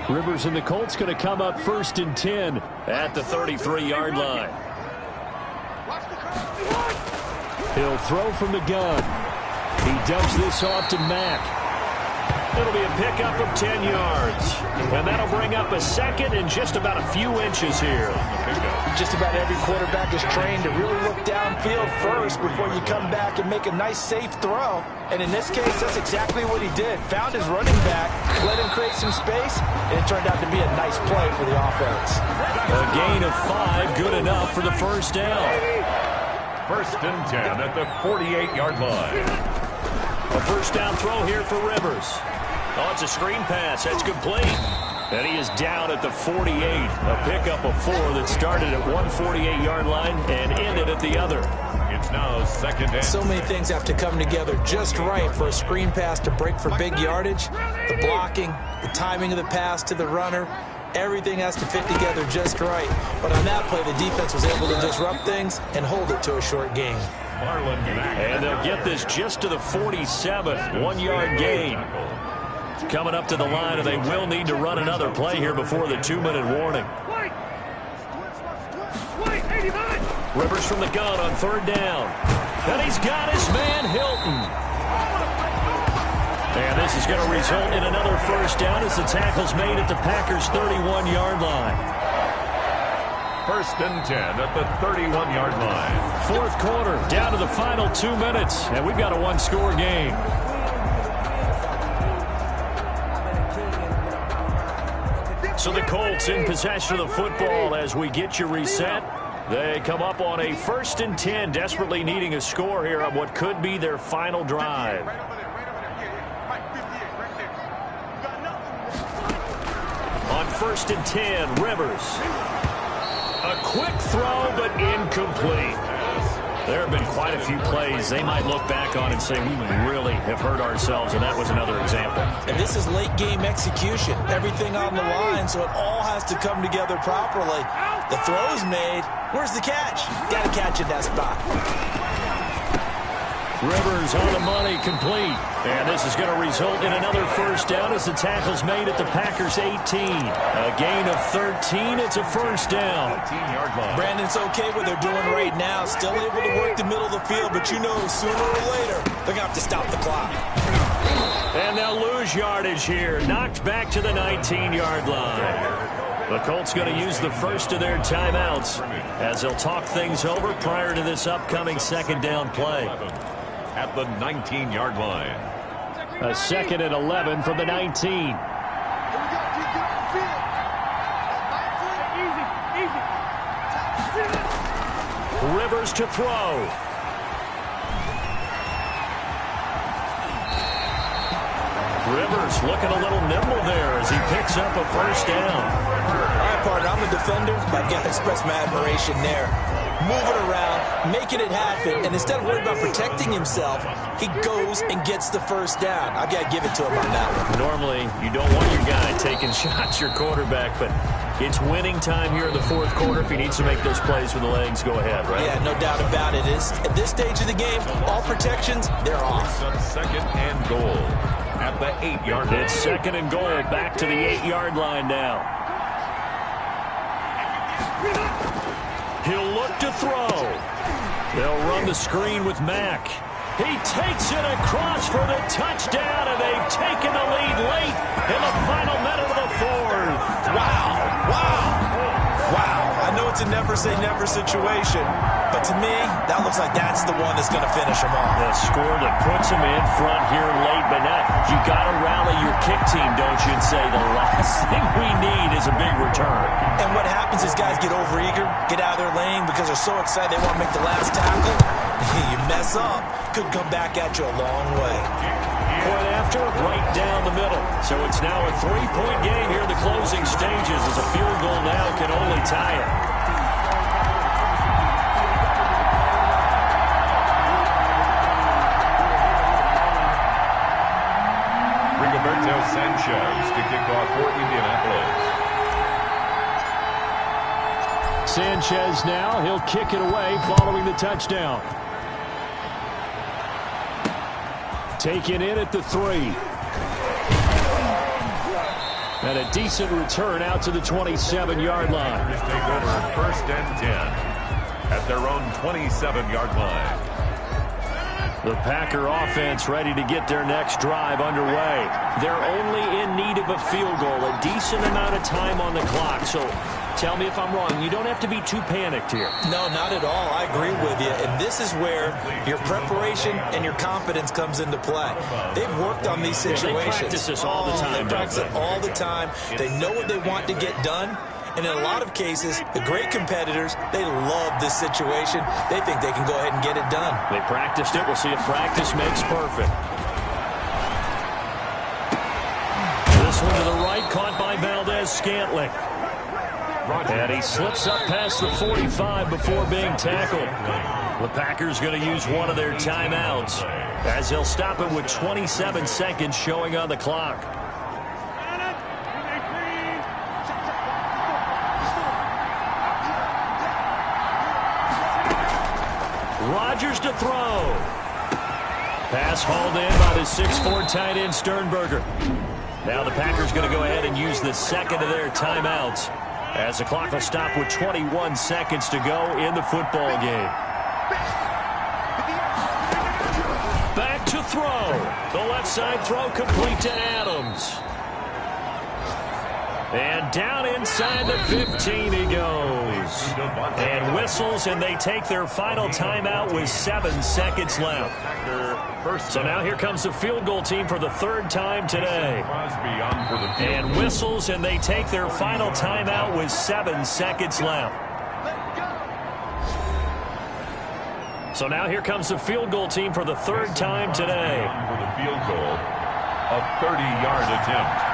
[SPEAKER 3] Rivers and the Colts going to come up 1st and 10 at the 33-yard line. He'll throw from the gun. He dumps this off to Mack. It'll be a pickup of 10 yards. And that'll bring up a 2nd and just about a few inches here.
[SPEAKER 5] Just about every quarterback is trained to really look downfield first before you come back and make a nice, safe throw. And in this case, that's exactly what he did. Found his running back, let him create some space, and it turned out to be a nice play for the offense.
[SPEAKER 3] A gain of 5, good enough for the first down.
[SPEAKER 2] 1st and 10 at the 48-yard line.
[SPEAKER 3] A first down throw here for Rivers. Oh, it's a screen pass. That's complete. And he is down at the 48. A pickup of 4 that started at one 48-yard line and ended at the other.
[SPEAKER 2] It's now 2nd and...
[SPEAKER 4] So many things have to come together just right for a screen pass to break for big yardage. The blocking, the timing of the pass to the runner, everything has to fit together just right. But on that play, the defense was able to disrupt things and hold it to a short gain.
[SPEAKER 3] And they'll get this just to the 47. 1-yard gain. Coming up to the line, and they will need to run another play here before the 2-minute warning. Rivers from the gun on 3rd down. And he's got his man, Hilton. And this is going to result in another first down as the tackle's made at the Packers' 31-yard line.
[SPEAKER 2] 1st and 10 at the 31-yard line.
[SPEAKER 3] 4th quarter, down to the final 2 minutes, and we've got a 1-score game. So the Colts in possession of the football as we get you reset. They come up on a 1st and 10, desperately needing a score here on what could be their final drive. On 1st and 10, Rivers. A quick throw, but incomplete. There have been quite a few plays they might look back on and say, we really have hurt ourselves, and that was another example.
[SPEAKER 4] And this is late-game execution. Everything on the line, so it all has to come together properly. The throw's made. Where's the catch? Got to catch in that spot.
[SPEAKER 3] Rivers on the money, complete. And this is going to result in another first down as the tackle's made at the Packers' 18. A gain of 13. It's a first down.
[SPEAKER 4] Brandon, it's okay what they're doing right now. Still able to work the middle of the field, but you know sooner or later they're going to have to stop the clock.
[SPEAKER 3] And they'll lose yardage here. Knocked back to the 19-yard line. The Colts going to use the first of their timeouts as they'll talk things over prior to this upcoming second down play.
[SPEAKER 2] At the 19-yard line.
[SPEAKER 3] A 2nd and 11 from the 19. Rivers to throw. Rivers looking a little nimble there as he picks up a first down.
[SPEAKER 4] All right, partner, I'm a defender, but I've got to express my admiration there. Moving around, making it happen, and instead of worrying about protecting himself, he goes and gets the first down. I've got to give it to him on that one.
[SPEAKER 3] Normally, you don't want your guy taking shots, your quarterback, but it's winning time here in the fourth quarter. If he needs to make those plays with the legs, go ahead, right?
[SPEAKER 4] Yeah, no doubt about it. At this stage of the game, all protections, they're off.
[SPEAKER 2] Second and goal at the 8-yard line.
[SPEAKER 3] It's 2nd and goal, back to the 8-yard line now. He'll look to throw. They'll run the screen with Mack. He takes it across for the touchdown, and they've taken the lead late in the final minute of the fourth.
[SPEAKER 4] Wow. I know it's a never-say-never situation, but to me, that looks like that's the one that's going to finish him off.
[SPEAKER 3] The score that puts him in front here late, but now you got to rally your kick team, don't you, and say the last thing we need is a big return.
[SPEAKER 4] And what happens is guys get overeager, get out of their lane because they're so excited they want to make the last tackle. You mess up, could come back at you a long way.
[SPEAKER 3] Point after, right down the middle. So it's now a 3-point game here in the closing stages as a field goal now can only tie it.
[SPEAKER 2] Rigoberto Sanchez to kick off for Indianapolis.
[SPEAKER 3] Sanchez now, he'll kick it away following the touchdown. Taken in at the 3. And a decent return out to the 27-yard line.
[SPEAKER 2] Just take over first and 10 at their own 27-yard line.
[SPEAKER 3] The Packer offense ready to get their next drive underway. They're only in need of a field goal, a decent amount of time on the clock. So tell me if I'm wrong. You don't have to be too panicked here.
[SPEAKER 4] No, not at all. I agree with you. And this is where your preparation and your confidence comes into play. They've worked on these situations.
[SPEAKER 3] They practice this all the time.
[SPEAKER 4] They practice it all the time. They know what they want to get done. And in a lot of cases, the great competitors, they love this situation. They think they can go ahead and get it done.
[SPEAKER 3] They practiced it. We'll see if practice makes perfect. This one to the right, caught by Valdez-Scantling. And he slips up past the 45 before being tackled. The Packers going to use one of their timeouts as they'll stop it with 27 seconds showing on the clock. Rodgers to throw. Pass hauled in by the 6'4" tight end Sternberger. Now the Packers going to go ahead and use the second of their timeouts as the clock will stop with 21 seconds to go in the football game. Back to throw. The left side throw complete to Adams. And down inside the 15 he goes. And whistles, and they take their final timeout with 7 seconds left. So now here comes the field goal team for the third time today. And whistles, and they take their final timeout with 7 seconds left. So now here comes the field goal team for the third time today.
[SPEAKER 2] For the field goal, a 30-yard attempt.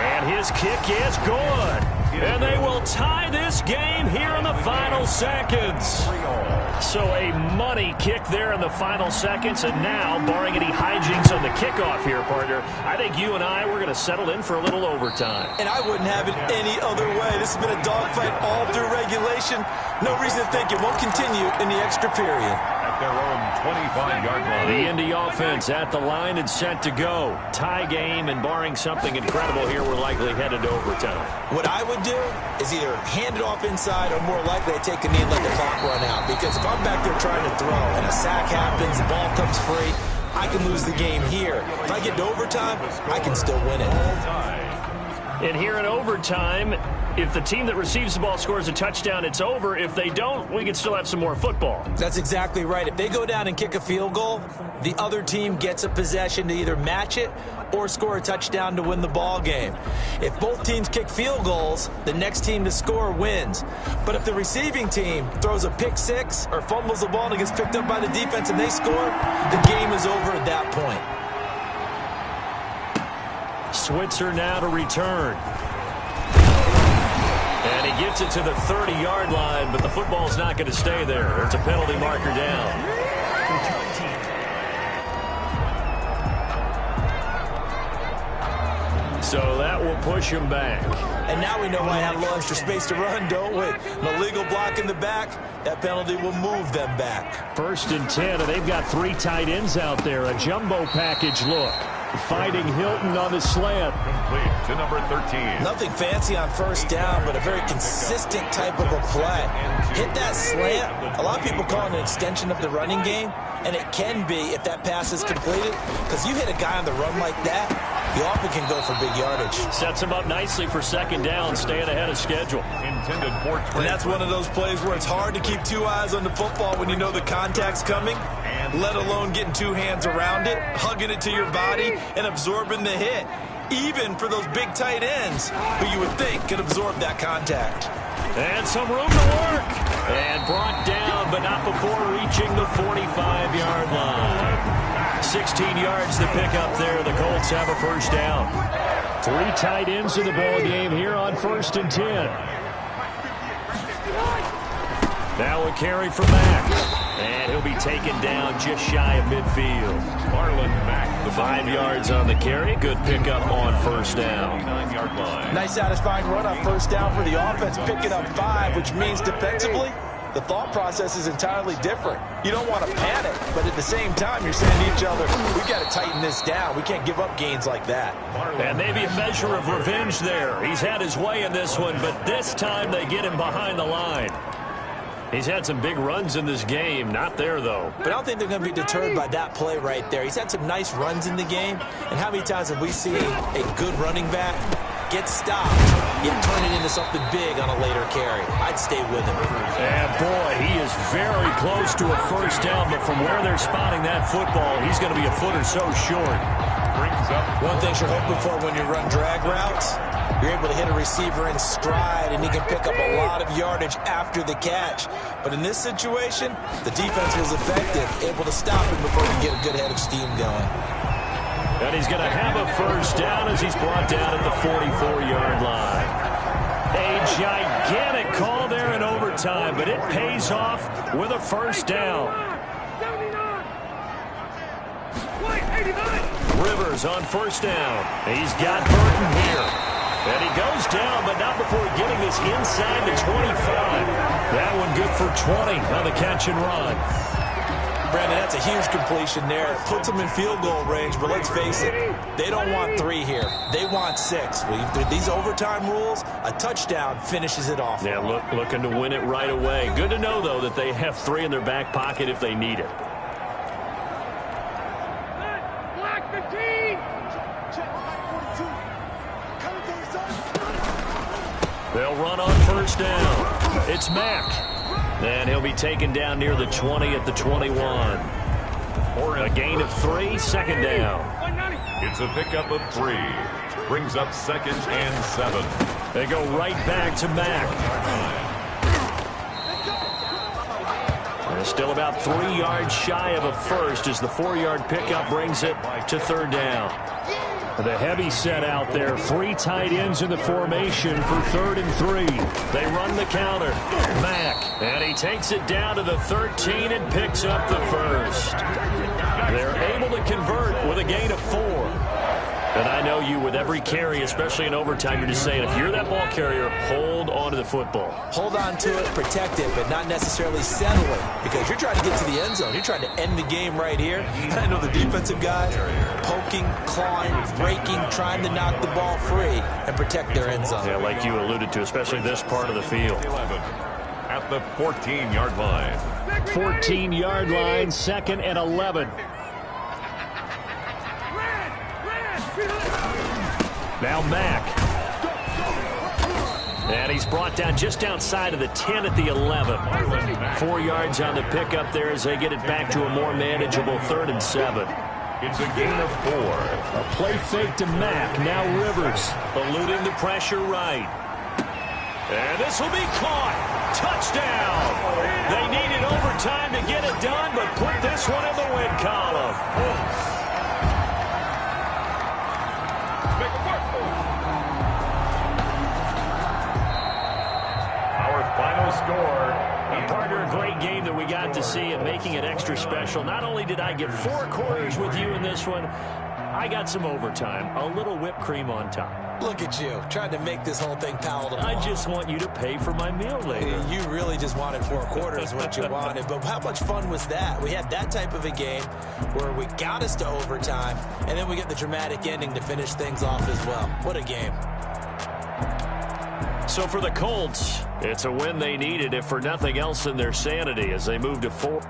[SPEAKER 3] And his kick is good. And they will tie this last game here in the final seconds. So a money kick there in the final seconds, and now, barring any hijinks on the kickoff here, partner, I think you and I, we're going to settle in for a little overtime.
[SPEAKER 4] And I wouldn't have it any other way. This has been a dogfight all through regulation. No reason to think it won't continue in the extra period.
[SPEAKER 2] At their own 25-yard line.
[SPEAKER 3] The Indy offense at the line and set to go. Tie game, and barring something incredible here, we're likely headed to overtime.
[SPEAKER 4] What I would do is either hand it off inside or more likely take a knee and let the clock run out. Because if I'm back there trying to throw and a sack happens, the ball comes free, I can lose the game here. If I get to overtime, I can still win it.
[SPEAKER 3] And here in overtime, if the team that receives the ball scores a touchdown, it's over. If they don't, we can still have some more football.
[SPEAKER 4] That's exactly right. If they go down and kick a field goal, the other team gets a possession to either match it or score a touchdown to win the ball game. If both teams kick field goals, the next team to score wins. But if the receiving team throws a pick six or fumbles the ball and it gets picked up by the defense and they score, the game is over at that point.
[SPEAKER 3] Switzer now to return. And he gets it to the 30-yard line, but the football's not going to stay there. There's a penalty marker down. So that will push him back.
[SPEAKER 4] And now we know why I have a little extra space to run, don't we? An illegal block in the back, that penalty will move them back.
[SPEAKER 3] 1st and 10, and they've got 3 tight ends out there. A jumbo package look. Fighting Hilton on the slant.
[SPEAKER 2] Complete to number 13.
[SPEAKER 4] Nothing fancy on 1st down, but a very consistent type of a play. Hit that slant. A lot of people call it an extension of the running game, and it can be if that pass is completed, because you hit a guy on the run like that, you often can go for big yardage.
[SPEAKER 3] Sets him up nicely for 2nd down, staying ahead of schedule.
[SPEAKER 2] Intended for 20.
[SPEAKER 4] And that's one of those plays where it's hard to keep 2 eyes on the football when you know the contact's coming, let alone getting 2 hands around it, hugging it to your body, and absorbing the hit. Even for those big tight ends who you would think could absorb that contact.
[SPEAKER 3] And some room to work. And brought down, but not before reaching the 45-yard line. 16 yards to pick up there. The Colts have a 1st down. 3 tight ends in the ball game here on 1st and 10. Now a carry for Mack. And he'll be taken down just shy of midfield.
[SPEAKER 2] Marlon Mack.
[SPEAKER 3] 5 yards on the carry. Good pickup on 1st down.
[SPEAKER 2] 9-yard line.
[SPEAKER 4] Nice satisfying run on 1st down for the offense, picking up 5, which means defensively, the thought process is entirely different. You don't want to panic, but at the same time, you're saying to each other, we've got to tighten this down. We can't give up gains like that.
[SPEAKER 3] And maybe a measure of revenge there. He's had his way in this one, but this time they get him behind the line. He's had some big runs in this game. Not there, though.
[SPEAKER 4] But I don't think they're going to be deterred by that play right there. He's had some nice runs in the game. And how many times have we seen a good running back get stopped, yet turn it into something big on a later carry? I'd stay with him.
[SPEAKER 3] And, boy, he is very close to a 1st down. But from where they're spotting that football, he's going to be a foot or so short.
[SPEAKER 2] Brings up.
[SPEAKER 4] One thing you're hoping for when you run drag routes, you're able to hit a receiver in stride, and he can pick up a lot of yardage after the catch. But in this situation, the defense was effective, able to stop him before he get a good head of steam going.
[SPEAKER 3] And he's going to have a 1st down as he's brought down at the 44-yard line. A gigantic call there in overtime, but it pays off with a 1st down. Rivers on 1st down. He's got Burton here. And he goes down, but not before getting this inside the 25. That one good for 20 on the catch and run.
[SPEAKER 4] Brandon, that's a huge completion there. Puts them in field goal range, but let's face it, they don't want 3 here. They want 6. With these overtime rules, a touchdown finishes it off.
[SPEAKER 3] Yeah, looking to win it right away. Good to know, though, that they have 3 in their back pocket if they need it. They'll run on 1st down. It's Mack. And he'll be taken down near the 20 at the 21. A gain of 3, 2nd down.
[SPEAKER 2] It's a pickup of 3. Brings up 2nd and 7.
[SPEAKER 3] They go right back to Mack. And still about 3 yards shy of a 1st as the 4-yard pickup brings it to 3rd down. The heavy set out there. 3 tight ends in the formation for 3rd and 3. They run the counter. Mack. And he takes it down to the 13 and picks up the first. They're able to convert with a gain of 4. And I know you, with every carry, especially in overtime, you're just saying, if you're that ball carrier, hold on to the football.
[SPEAKER 4] Hold on to it, protect it, but not necessarily settle it, because you're trying to get to the end zone. You're trying to end the game right here. I know the defensive guys poking, clawing, breaking, trying to knock the ball free and protect their end zone.
[SPEAKER 3] Yeah, like you alluded to, especially this part of the field.
[SPEAKER 2] 11 at the 14-yard line.
[SPEAKER 3] 14-yard line, 2nd and 11. Now Mack. And he's brought down just outside of the 10 at the 11. 4 yards on the pickup there as they get it back to a more manageable 3rd and 7.
[SPEAKER 2] It's a gain of 4.
[SPEAKER 3] A play fake to Mack. Now Rivers eluding the pressure right. And this will be caught. Touchdown. They needed overtime to get it done, but put this one in the win column.
[SPEAKER 2] Final score.
[SPEAKER 3] Partner, a great game that we got to see and making it extra special. Not only did I get 4 quarters with you in this one, I got some overtime. A little whipped cream on top.
[SPEAKER 4] Look at you, trying to make this whole thing palatable.
[SPEAKER 3] I just want you to pay for my meal later.
[SPEAKER 4] You really just wanted 4 quarters, what you wanted. But how much fun was that? We had that type of a game where we got us to overtime, and then we get the dramatic ending to finish things off as well. What a game.
[SPEAKER 3] So for the Colts, it's a win they needed, if for nothing else, in their sanity as they move to 4.